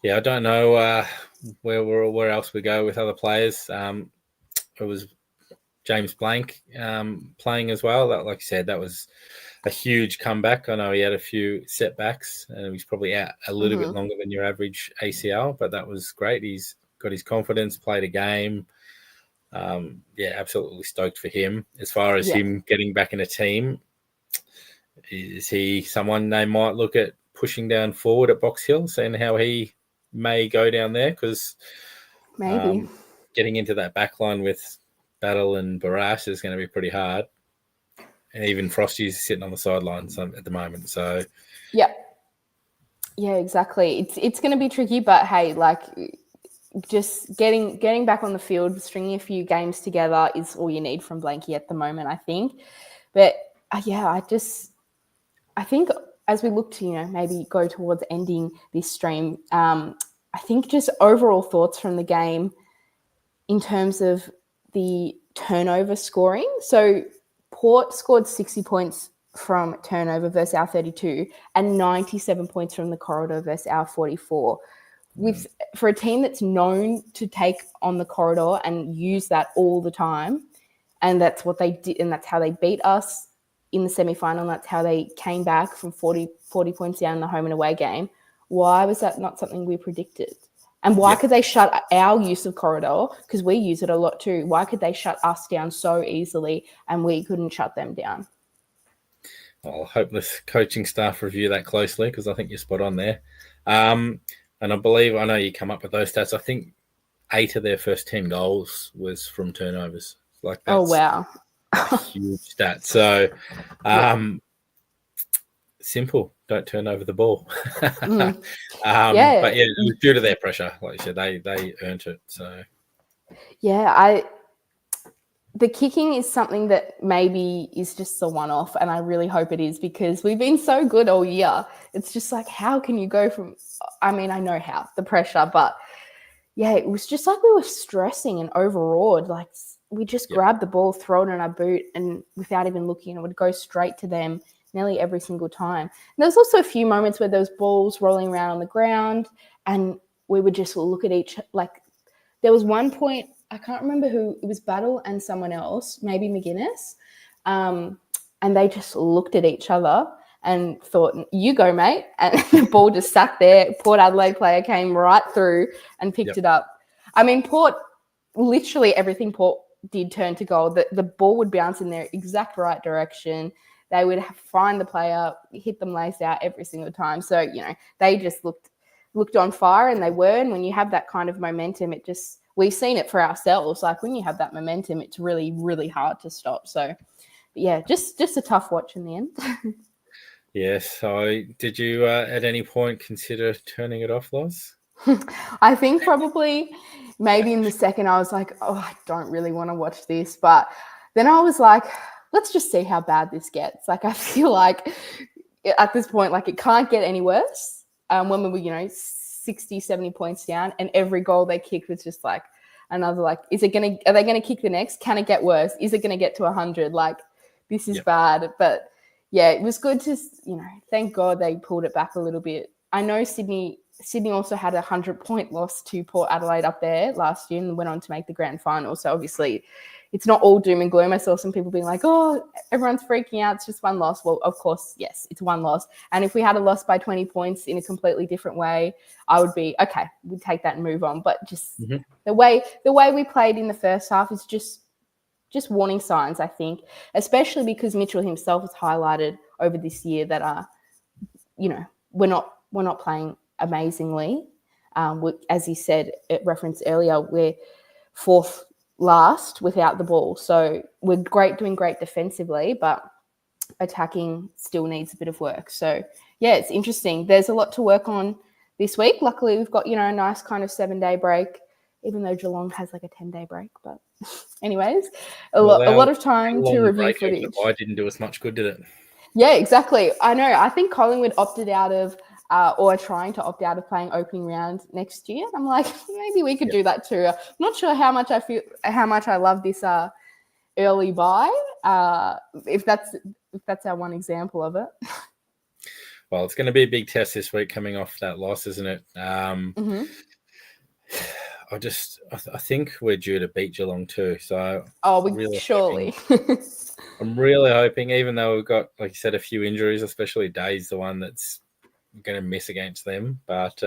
Yeah, I don't know where else we go with other players. It was James Blank playing as well. That, like you said, that was a huge comeback. I know he had a few setbacks, and he's probably out a little bit longer than your average ACL, but that was great. He's got his confidence, played a game. Absolutely stoked for him. As far as him getting back in a team, is he someone they might look at pushing down forward at Box Hill, seeing how he may go down there? Because maybe getting into that back line with Battle and Barras is going to be pretty hard. And even Frosty's sitting on the sidelines at the moment. So yeah, exactly. It's going to be tricky, but hey, like, just getting back on the field, stringing a few games together is all you need from Blanky at the moment, I think. But I think as we look to, maybe go towards ending this stream, I think just overall thoughts from the game in terms of the turnover scoring. So Port scored 60 points from turnover versus our 32, and 97 points from the corridor versus our 44. For a team that's known to take on the corridor and use that all the time, and that's what they did, and that's how they beat us in the semi-final, and that's how they came back from 40 points down in the home and away game. Why was that not something we predicted? And why could they shut our use of corridor, because we use it a lot too, why could they shut us down so easily and we couldn't shut them down? I'll hope this coaching staff review that closely, because I think you're spot on there. And I know you come up with those stats. I think 8 of their first 10 goals was from turnovers. Like, that's oh, wow. a huge stat. So, simple. Don't turn over the ball. But it was due to their pressure. Like you said, they earned it. So, the kicking is something that maybe is just a one-off, and I really hope it is, because we've been so good all year. It's just like, how can you go from, I mean, I know how, the pressure, but it was just like we were stressing and overawed. Like, we just grabbed the ball, throw it in our boot, and without even looking, it would go straight to them nearly every single time. And there was also a few moments where there was balls rolling around on the ground, and we would just look at there was one point, I can't remember who, it was Battle and someone else, maybe McGuinness, and they just looked at each other and thought, you go, mate. And the ball just sat there. Port Adelaide player came right through and picked it up. I mean, Port, literally everything Port did turn to goal. The ball would bounce in their exact right direction. They would find the player, hit them lace out every single time. So, they just looked on fire, and they were. And when you have that kind of momentum, we've seen it for ourselves. Like, when you have that momentum, it's really, really hard to stop. So, just a tough watch in the end. Yes. So, did you at any point consider turning it off, Loz? I think probably maybe in the second I was like, oh, I don't really want to watch this. But then I was like, let's just see how bad this gets. Like, I feel like at this point, like, it can't get any worse. When we were, 60, 70 points down, and every goal they kicked was just like another, like, are they going to kick the next? Can it get worse? Is it going to get to 100? Like, this is bad. But it was good to, thank God they pulled it back a little bit. I know Sydney also had a 100-point loss to Port Adelaide up there last year and went on to make the grand final. So obviously it's not all doom and gloom. I saw some people being like, oh, everyone's freaking out. It's just one loss. Well, of course, yes, it's one loss. And if we had a loss by 20 points in a completely different way, I would be, okay, we'd take that and move on. But just the way we played in the first half is just just warning signs, I think, especially because Mitchell himself has highlighted over this year that, we're not playing amazingly. As he said, it referenced earlier, we're fourth last without the ball. So we're doing great defensively, but attacking still needs a bit of work. So, yeah, it's interesting. There's a lot to work on this week. Luckily, we've got, a nice kind of 7-day break, even though Geelong has like a 10-day break. But anyways, a lot of time to review footage. Why didn't do us much good, did it? Yeah, exactly. I know. I think Collingwood opted out of or trying to opt out of playing opening round next year. I'm like, maybe we could do that too. I'm not sure how much I love this early bye. If that's our one example of it. Well, it's going to be a big test this week coming off that loss, isn't it? I think we're due to beat Geelong too. So surely. I'm really hoping, even though we've got, like you said, a few injuries, especially Day's the one that's going to miss against them. But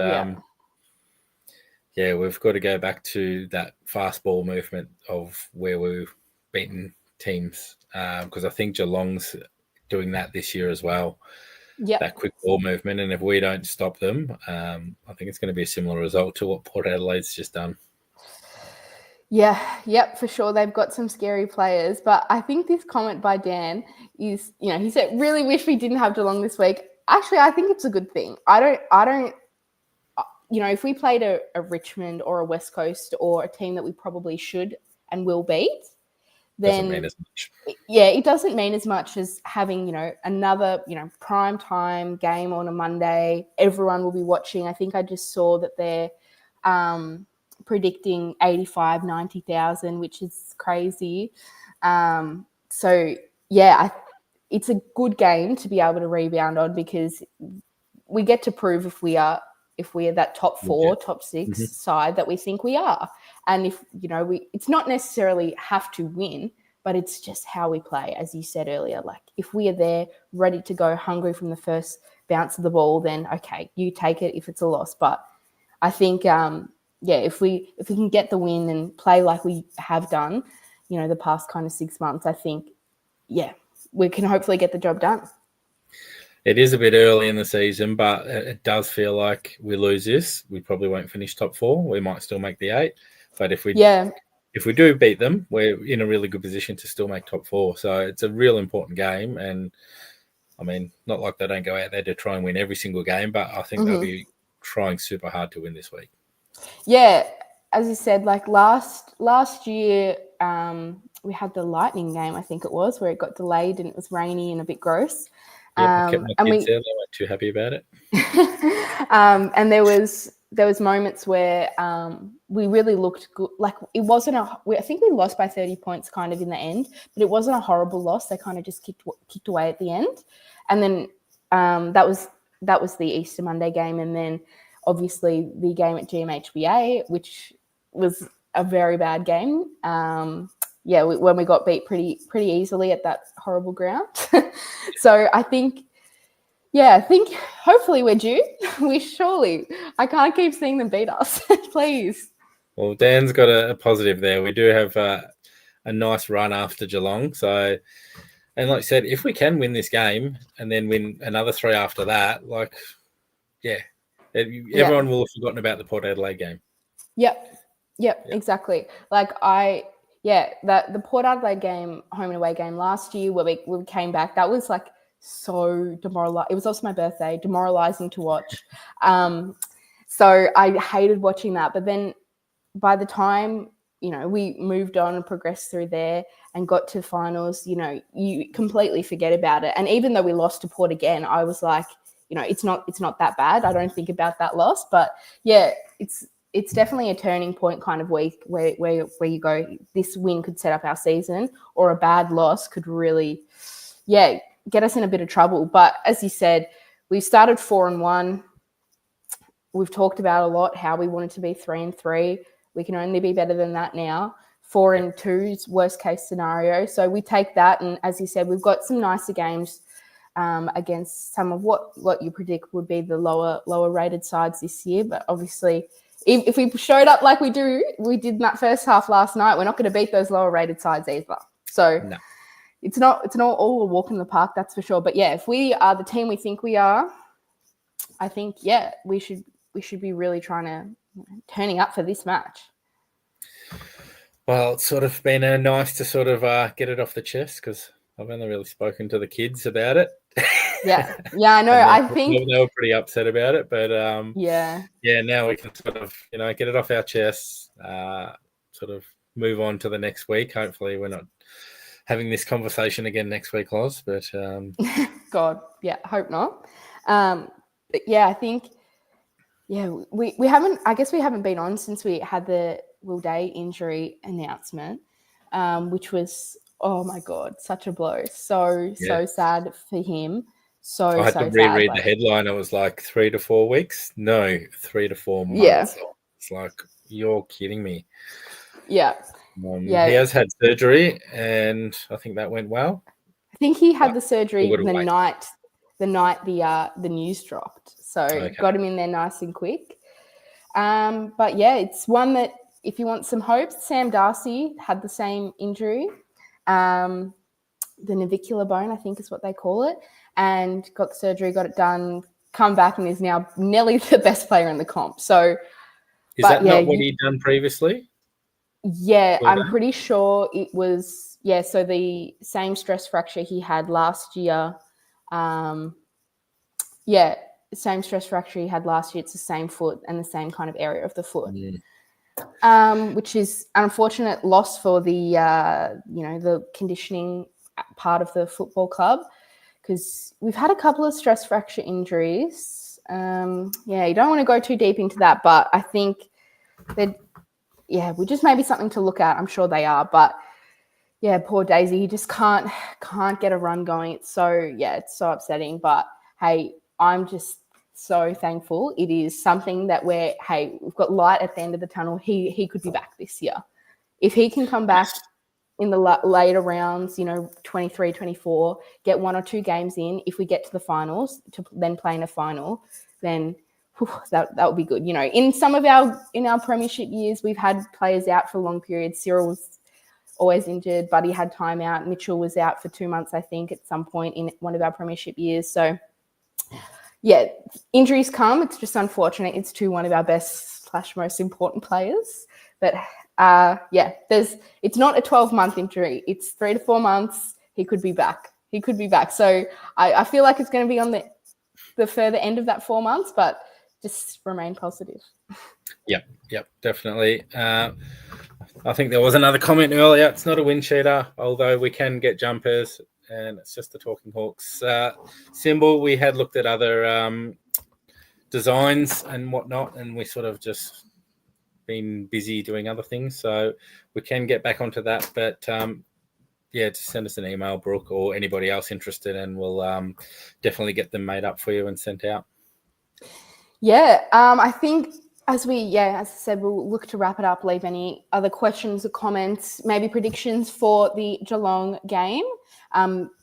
we've got to go back to that fast ball movement of where we've beaten teams, because I think Geelong's doing that this year as well. Yeah, that quick ball movement, and if we don't stop them, I think it's going to be a similar result to what Port Adelaide's just done. Yeah, for sure. They've got some scary players, but I think this comment by Dan is, he said, really wish we didn't have Geelong this week. Actually, I think it's a good thing. I don't, if we played a Richmond or a West Coast or a team that we probably should and will beat, then doesn't mean as much. Yeah, it doesn't mean as much as having, another, prime time game on a Monday. Everyone will be watching. I think I just saw that they're predicting 85, 90,000, which is crazy. It's a good game to be able to rebound on, because we get to prove if we are that top 4, top 6 side that we think we are. And if, it's not necessarily have to win, but it's just how we play. As you said earlier, like if we are there ready to go, hungry from the first bounce of the ball, then okay, you take it if it's a loss. But I think, if we can get the win and play like we have done, the past kind of 6 months, I think, we can hopefully get the job done. It is a bit early in the season, but it does feel like we lose this, we probably won't finish top 4. We might still make the 8, but if we do beat them, we're in a really good position to still make top 4. So it's a real important game, and I mean, not like they don't go out there to try and win every single game, but I think they'll be trying super hard to win this week. Yeah, as you said, like last year, we had the Lightning game, I think it was, where it got delayed and it was rainy and a bit gross. I kept my kids there. They weren't too happy about it. And there was moments where we really looked good. Like it wasn't I think we lost by 30 points kind of in the end, but it wasn't a horrible loss. They kind of just kicked away at the end. And then that was the Easter Monday game. And then obviously the game at GMHBA, which was a very bad game. When we got beat pretty easily at that horrible ground. So I think hopefully we're due. I can't keep seeing them beat us. Please. Well, Dan's got a positive there. We do have a nice run after Geelong. So, and like I said, if we can win this game and then win another 3 after that, everyone will have forgotten about the Port Adelaide game. Yep, exactly. Like the Port Adelaide game, home and away game last year where we came back, that was like so demoralizing. It was also my birthday, demoralizing to watch. So I hated watching that. But then by the time, we moved on and progressed through there and got to finals, you completely forget about it. And even though we lost to Port again, I was like, it's not that bad. I don't think about that loss. But it's definitely a turning point kind of week where you go, this win could set up our season, or a bad loss could really, get us in a bit of trouble. But as you said, we started 4-1. We've talked about a lot how we wanted to be 3-3. We can only be better than that now. 4-2 is worst case scenario. So we take that, and as you said, we've got some nicer games against some of what you predict would be the lower rated sides this year. But obviously, if we showed up like we did in that first half last night, we're not going to beat those lower rated sides either. So No. it's not all a walk in the park, that's for sure. But yeah, if we are the team we think we are, I think we should be really trying to turning up for this match. Well, it's sort of been nice to sort of get it off the chest because I've only really spoken to the kids about it. Yeah, I know. I think they were pretty upset about it, but yeah, now we can sort of get it off our chests, sort of move on to the next week. Hopefully, we're not having this conversation again next week, Loz. But God, hope not. But yeah, I think we haven't. I guess we haven't been on since we had the Will Day injury announcement, which was, oh my God, such a blow. So sad for him. I had to reread the headline. It was like 3 to 4 weeks. No, 3 to 4 months. Yeah. It's like, you're kidding me. Yeah. He has had surgery, and I think that went well. I think he had the surgery the night the news dropped. So got him in there nice and quick. But yeah, it's one that if you want some hope, Sam Darcy had the same injury. The navicular bone, I think is what they call it, and got the surgery, got it done, come back, and is now nearly the best player in the comp. So is that not what he'd done previously? Yeah, I'm pretty sure it was, so the same stress fracture he had last year. Same stress fracture he had last year. It's the same foot and the same kind of area of the foot. Which is an unfortunate loss for the the conditioning part of the football club, because we've had a couple of stress fracture injuries. You don't want to go too deep into that, but I think that we just maybe something to look at. I'm sure they are, but poor Daisy, he just can't get a run going. It's so upsetting. But hey, I'm just so thankful. It is something that we've got light at the end of the tunnel. He could be back this year. If he can come back in the later rounds, 23, 24, get 1 or 2 games in, if we get to the finals, to then play in a final, then that would be good. In some of our premiership years, we've had players out for long periods. Cyril was always injured. Buddy had time out. Mitchell was out for 2 months, I think, at some point in one of our premiership years. So injuries come. It's just unfortunate. It's to one of our best / most important players. But it's not a 12-month injury. It's 3 to 4 months. He could be back. So I feel like it's going to be on the further end of that 4 months, but just remain positive. Yep, definitely. I think there was another comment earlier. It's not a wind cheater, although we can get jumpers, and it's just the Talking Hawks symbol. We had looked at other designs and whatnot, and we sort of just been busy doing other things, so we can get back onto that. But just send us an email, Brooke, or anybody else interested, and we'll definitely get them made up for you and sent out. I think as I said, we'll look to wrap it up, leave any other questions or comments, maybe predictions for the Geelong game.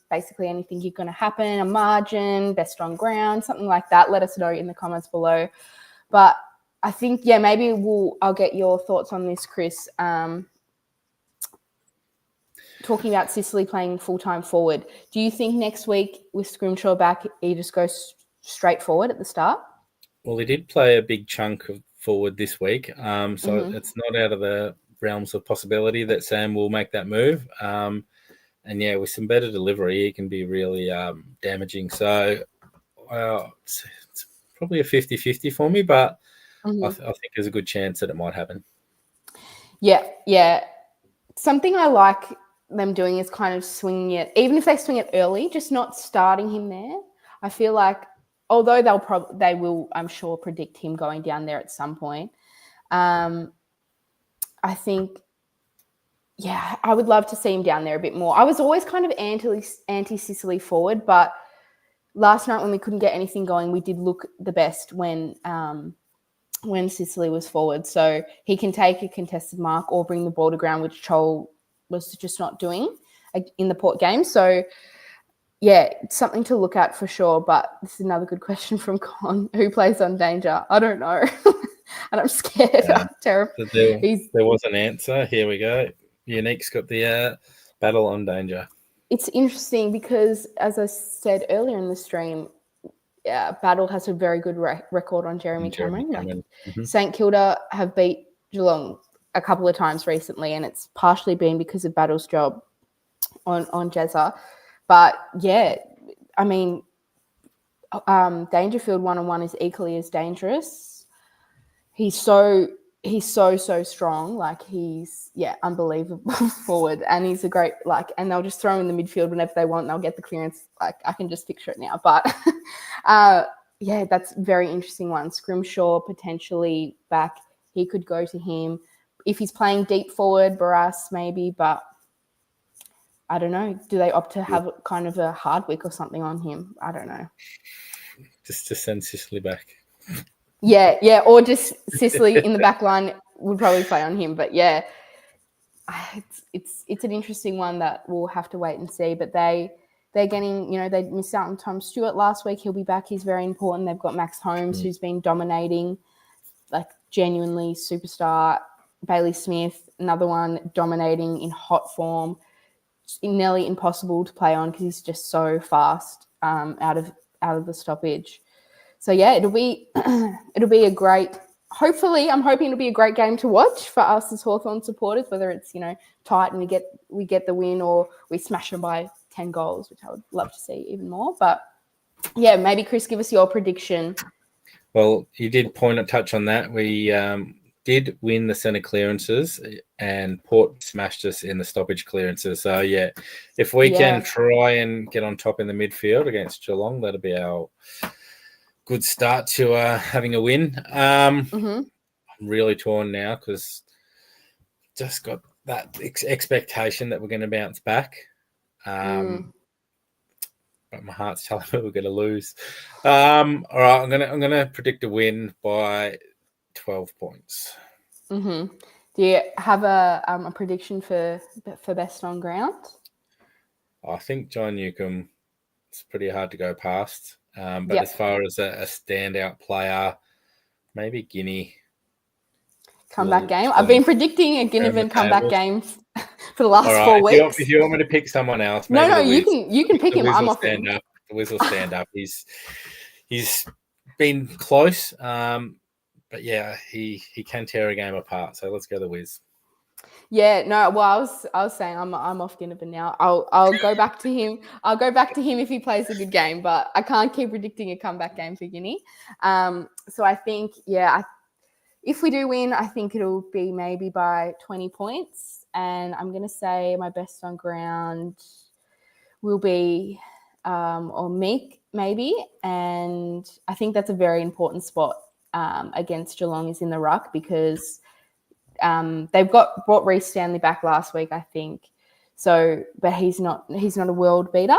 Basically anything you're going to happen, a margin, best on ground, something like that. Let us know in the comments below. But I think, maybe I'll get your thoughts on this, Chris. Talking about Sicily playing full-time forward, do you think next week with Scrimshaw back, he just goes straight forward at the start? Well, he did play a big chunk of forward this week, so it's not out of the realms of possibility that Sam will make that move. And with some better delivery, he can be really damaging. So it's probably a 50-50 for me, but I think there's a good chance that it might happen. Yeah. Something I like them doing is kind of swinging it, even if they swing it early, just not starting him there. I feel like, although they will, I'm sure, predict him going down there at some point. I think, I would love to see him down there a bit more. I was always kind of anti-Sicily forward, but last night when we couldn't get anything going, we did look the best when Sicily was forward. So he can take a contested mark or bring the ball to ground, which Chol was just not doing in the Port game. So, it's something to look at for sure. But this is another good question from Con. Who plays on Danger? I don't know. And I'm scared. I'm terrified. There was an answer. Here we go. Unique's got the Battle on danger. It's interesting because, as I said earlier in the stream, Battle has a very good record on Jeremy Cameron. Like St Kilda have beat Geelong a couple of times recently, and it's partially been because of Battle's job on Jezza. But yeah, I mean, Dangerfield 1-on-1 is equally as dangerous. He's so strong. Like he's unbelievable forward, and he's a great and they'll just throw him in the midfield whenever they want. And they'll get the clearance. Like I can just picture it now. But that's a very interesting one. Scrimshaw potentially back. He could go to him if he's playing deep forward. Barras maybe, but I don't know. Do they opt to have kind of a Hardwick or something on him? I don't know. Just to send Sicily back. Yeah, or just Sicily in the back line would probably play on him. But yeah, it's an interesting one that we'll have to wait and see. But they're getting, they missed out on Tom Stewart last week. He'll be back. He's very important. They've got Max Holmes, who's been dominating, like genuinely superstar. Bailey Smith, another one dominating in hot form. Nearly impossible to play on because he's just so fast out of the stoppage. So yeah, it'll be a great. Hopefully, I'm hoping it'll be a great game to watch for us as Hawthorn supporters. Whether it's tight and we get the win, or we smash them by 10 goals, which I would love to see even more. But yeah, maybe Chris, give us your prediction. Well, you did touch on that. We did win the centre clearances, and Port smashed us in the stoppage clearances. So yeah, if we can try and get on top in the midfield against Geelong, that'll be our good start to having a win. I'm really torn now because just got that expectation that we're going to bounce back. But my heart's telling me we're going to lose. All right, I'm gonna predict a win by 12 points. Do you have a prediction for best on ground? I think John Newcomb, it's pretty hard to go past. But as far as a standout player, maybe Guinea. Comeback game. I've been predicting a Ginnivan comeback game for the last 4 weeks. If you want me to pick someone else, no, you can pick him. I'm off him. The Wiz will stand up. He's been close, but yeah, he can tear a game apart. So let's go the Wiz. Yeah, no. Well, I was saying I'm off Ginnivan now. I'll go back to him. I'll go back to him if he plays a good game, but I can't keep predicting a comeback game for Guinea. So I think if we do win, I think it'll be maybe by 20 points, and I'm gonna say my best on ground will be or Meek maybe, and I think that's a very important spot against Geelong is in the ruck because. They've brought Reece Stanley back last week, I think. So, but he's not a world beater.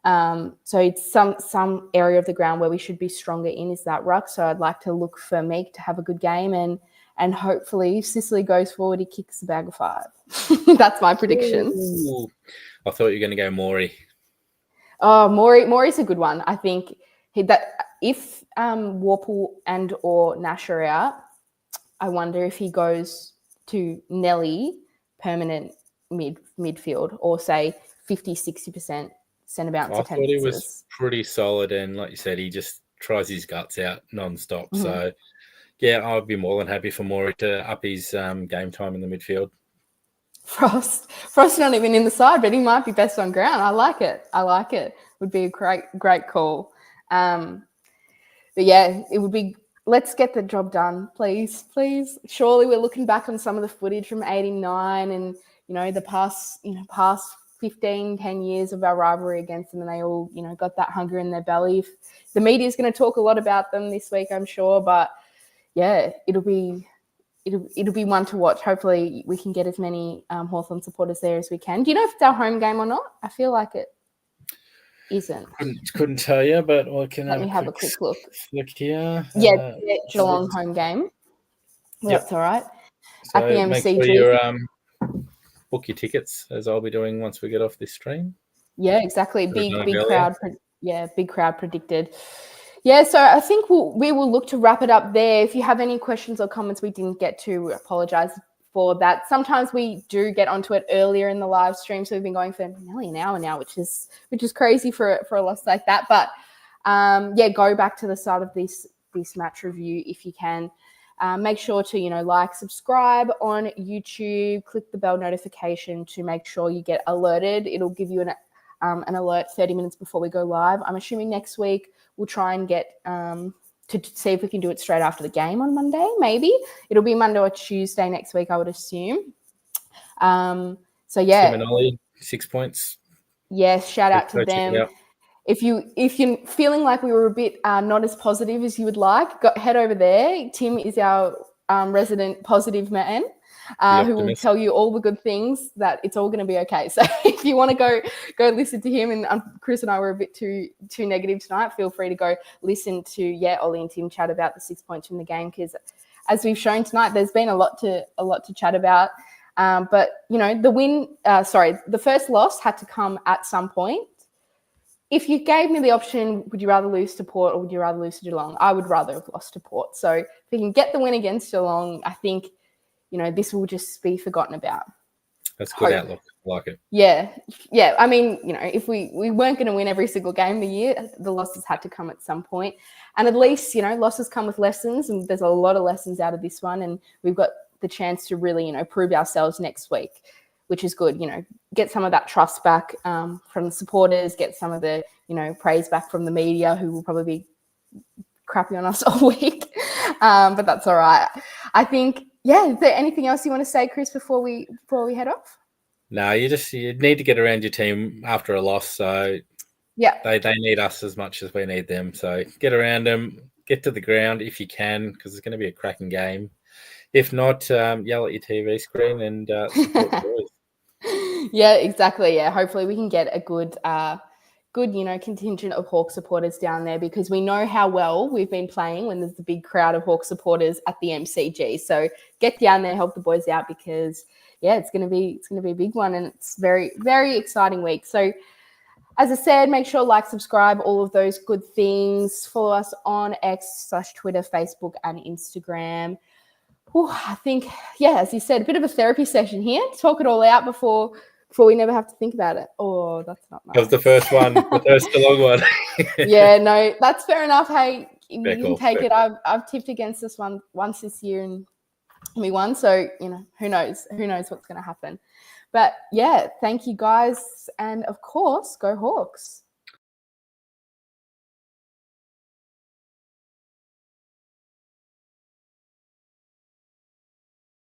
So it's some area of the ground where we should be stronger in is that ruck. So I'd like to look for Meek to have a good game and hopefully if Sicily goes forward, he kicks the bag of 5. That's my prediction. Ooh. I thought you were going to go Morey. Oh, Morey's a good one. I think if Warple and or Nash are out, I wonder if he goes to Nelly permanent midfield or say 50-60% centre bounce attendances. I thought he was pretty solid, and like you said, he just tries his guts out non-stop. So yeah, I'd be more than happy for Morey to up his game time in the midfield. Frost not even in the side, but he might be best on ground. I like it. Would be a great call. But yeah, it would be. Let's get the job done, please. Surely we're looking back on some of the footage from 89 and, the past 15, 10 years of our rivalry against them, and they all, got that hunger in their belly. The media is going to talk a lot about them this week, I'm sure, but yeah, it'll be one to watch. Hopefully we can get as many Hawthorn supporters there as we can. Do you know if it's our home game or not? I feel like it isn't. Couldn't tell you, but I can let me have a quick look. Look here. Yeah, Geelong home game. That's all right. So at the MCG. Make sure you book your tickets, as I'll be doing once we get off this stream. Yeah, exactly. Big crowd. Big crowd predicted. Yeah, so I think we will look to wrap it up there. If you have any questions or comments we didn't get to, apologise for that. Sometimes we do get onto it earlier in the live stream, so we've been going for nearly an hour now, which is crazy for a loss like that. But go back to the start of this match review if you can. Make sure to like, subscribe on YouTube, click the bell notification to make sure you get alerted. It'll give you an alert 30 minutes before we go live. I'm assuming next week we'll try and get to see if we can do it straight after the game on Monday. Maybe it'll be Monday or Tuesday next week, I would assume. Tim and Ollie, 6 points. Yes, shout out to them. If you're feeling like we were a bit not as positive as you would like, head over there. Tim is our resident positive man who will tell you all the good things, that it's all going to be okay. So if you want to go listen to him, and Chris and I were a bit too negative tonight, feel free to go listen to Ollie and Tim chat about the 6 points in the game, because as we've shown tonight, there's been a lot to chat about. But the first loss had to come at some point. If you gave me the option, would you rather lose to Port or would you rather lose to Geelong? I would rather have lost to Port. So if we can get the win against Geelong, I think, this will just be forgotten about. That's good outlook. I like it. Yeah. I mean, if we weren't going to win every single game of the year, the losses had to come at some point. And at least, losses come with lessons, and there's a lot of lessons out of this one. And we've got the chance to really, prove ourselves next week, which is good. Get some of that trust back from the supporters, get some of the, praise back from the media, who will probably be crappy on us all week. But that's all right. I think, is there anything else you want to say, Chris, before we head off? No, you need to get around your team after a loss. So they need us as much as we need them. So get around them, get to the ground if you can, because it's going to be a cracking game. If not, yell at your TV screen and support the boys. Yeah, exactly. Yeah, hopefully we can get a good contingent of Hawk supporters down there, because we know how well we've been playing when there's a big crowd of Hawk supporters at the MCG. So get down there, help the boys out, because it's going to be a big one, and it's very, very exciting week. So as I said, make sure like, subscribe, all of those good things. Follow us on X/Twitter, Facebook, and Instagram. I think, as you said, a bit of a therapy session here. Talk it all out before we never have to think about it. Oh, that's not nice. That was the first one, the first long one. Yeah, no, that's fair enough. Hey, you can take it. I've tipped against this one once this year and we won. So, who knows? Who knows what's going to happen? But, thank you, guys. And, of course, go Hawks.